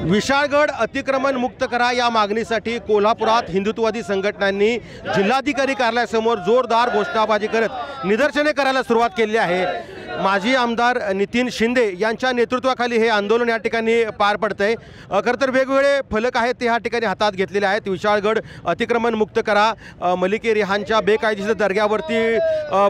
विशाळगड अतिक्रमण मुक्त करा या मागणीसाठी कोल्हापुरात हिंदुत्ववादी संघटनांनी जिल्हाधिकारी कार्यालयासमोर जोरदार घोषणाबाजी करत निदर्शने करायला सुरुवात केली आहे। माजी आमदार नितीन शिंदे यांच्या नेतृत्वाखाली हे आंदोलन या ठिकाणी पार पडतंय। खरं तर वेगवेगळे फलक आहेत ते ह्या ठिकाणी हातात घेतलेले आहेत। विशाळगड अतिक्रमण मुक्त करा, मलिके रेहानच्या बेकायदेशीर दर्ग्यावरती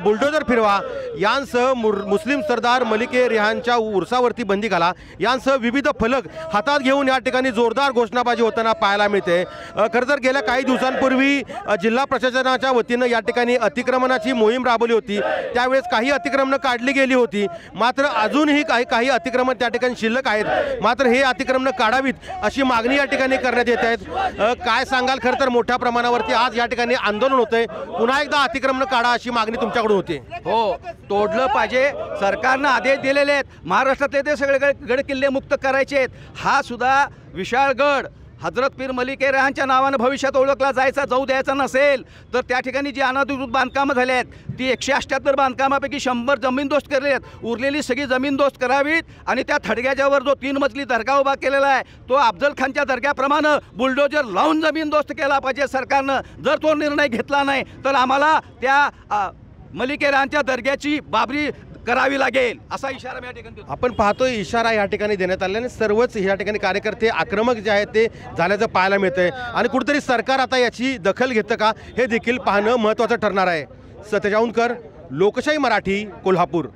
बुलडोजर फिरवा यांसह मुस्लिम सरदार मलिके रेहानच्या उर्सावरती बंदी घाला यांसह विविध फलक हातात घेऊन या ठिकाणी जोरदार घोषणाबाजी होताना पाहायला मिळते। खरं तर गेल्या काही दिवसांपूर्वी जिल्हा प्रशासनाच्या वतीनं या ठिकाणी अतिक्रमणाची मोहीम राबवली होती। त्यावेळेस काही अतिक्रमणं काढली गेली होती, मात्र अजूनही काही अतिक्रमण त्या ठिकाणी शिल्लक आहेत। मात्र हे अतिक्रमण काढावीत अशी मागणी या ठिकाणी करण्यात येत आहे। काय सांगाल? खरं तर मोठ्या प्रमाणावरती आज या ठिकाणी आंदोलन होतंय, पुन्हा एकदा अतिक्रमण काढा अशी मागणी तुमच्याकडून होती। हो, तोडलं पाहिजे। सरकारनं आदेश दिलेले आहेत, महाराष्ट्रातले ते सगळे गड किल्ले मुक्त करायचे आहेत। हा सुद्धा विशाळगड हजरत पीर मलिके रेहानच्या नावानं भविष्यात ओळखला जाऊ द्यायचा नसेल तर त्या ठिकाणी जी अनधिकृत बांधकामं झाली आहेत ती 178 बांधकामापैकी 100 जमीनदोस्त केलेली आहेत। उरलेली सगळी जमीनदोस्त करावीत आणि त्या थडग्याच्यावर जो 3 मजली दर्गा उभा केलेला आहे तो अफजल खानच्या दर्ग्याप्रमाणे बुलडोजर लावून जमीनदोस्त केला पाहिजे सरकारनं। जर तो निर्णय घेतला नाही तर आम्हाला त्या मलिके रेहानच्या दर्ग्याची बाबरी करावी लागेल असा इशारा मी या ठिकाणी देतो। आपण पाहतोय इशारा या ठिकाणी देण्यात आल्याने सर्वच या ठिकाणी कार्यकर्ते आक्रमक जे आहेत ते झाल्याचं पाहायला मिळतंय आणि कुठेतरी सरकार आता याची दखल घेतं का हे देखील पाहणं महत्त्वाचं ठरणार आहे। सतेज औंधकर, लोकशाही मराठी, कोल्हापूर।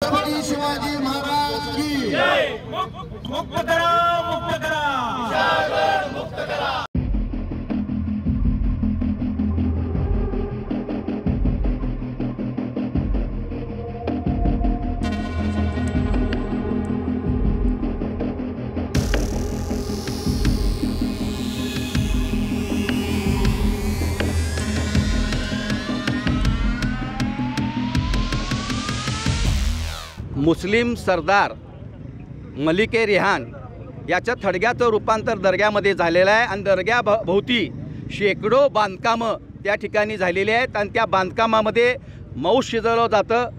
शिवाजी महाराज की जय। मुक्त करा, मुक्त करा, मुक्त करा। मुस्लिम सरदार मलिके रेहान याच्या थडग्याचं रूपांतर दर्ग्यामध्ये झालेलं आहे आणि दर्ग्या भोवती शेकडो बांधकामं त्या ठिकाणी झालेली आहेत आणि त्या बांधकामामध्ये मांस शिजवलं जातं,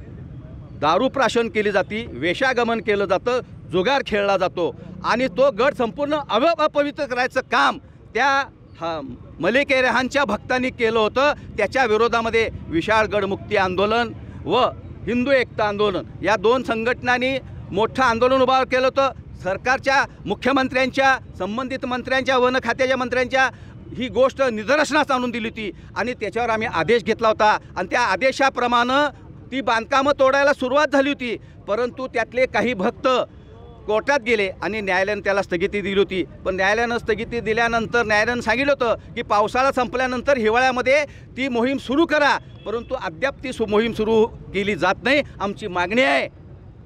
दारू प्राशन केली जाते, वेश्यागमन केलं जातं, जुगार खेळला जातो आणि तो गड संपूर्ण अपवित्र करायचं काम त्या मलिके रेहानच्या भक्तांनी केलं होतं। त्याच्या विरोधामध्ये विशाळगड मुक्ती आंदोलन व हिंदू एकता आंदोलन या 2 संघटनांनी मोठं आंदोलन उभा केलं होतं। सरकारच्या मुख्यमंत्र्यांच्या, संबंधित मंत्र्यांच्या, वन खात्याच्या मंत्र्यांच्या ही गोष्ट निदर्शनास आणून दिली होती आणि त्याच्यावर आम्ही आदेश घेतला होता आणि त्या आदेशाप्रमाणे ती बांधकामं तोडायला सुरुवात झाली होती। परंतु त्यातले काही भक्त कोर्टात गेले आणि न्यायालयानं त्याला स्थगिती दिली होती। पण न्यायालयानं स्थगिती दिल्यानंतर न्यायालयानं सांगितलं होतं की पावसाळा संपल्यानंतर हिवाळ्यामध्ये ती मोहीम सुरू करा, परंतु अद्याप ती मोहीम सुरू केली जात नाही। आमची मागणी आहे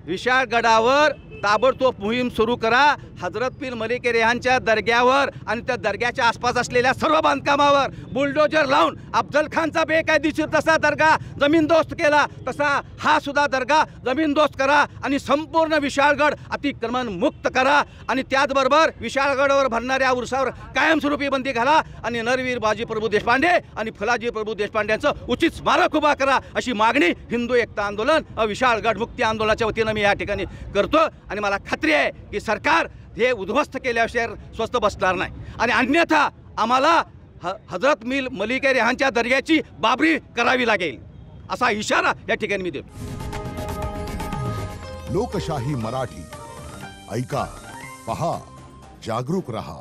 विशाळगडावर ताबडतोब मोहीम सुरू करा। हजरत पीर मलिके रेहानच्या दर्ग्यावर आणि त्या दर्ग्याच्या आसपास असलेल्या सर्व बांधकामावर बुलडोजर लावून अफजल खानचा बेकायदेशीर तसा दर्गा जमीनदोस्त केला तसा हा सुद्धा दर्गा जमीनदोस्त करा आणि संपूर्ण विशाळगड अतिक्रमण मुक्त करा आणि त्याचबरोबर विशाळगडावर भरणाऱ्या उर्सावर कायमस्वरूपी बंदी घाला आणि नरवीर बाजी प्रभू देशपांडे आणि फुलाजी प्रभू देशपांड्यांचं उचित स्मारक उभा करा अशी मागणी हिंदू एकता आंदोलन विशाळगड मुक्ती आंदोलनाच्या वतीनं मी या ठिकाणी करतो आणि मला खात्री आहे की सरकार हे उद्ध्वस्त केल्याशिवाय स्वस्त बसणार नाही आणि अन्यथा आम्हाला हजरत मलिके रेहानच्या दर्ग्याची बाबरी करावी लागेल असा इशारा या ठिकाणी मी देतो। लोकशाही मराठी ऐका, पहा, जागरूक रहा।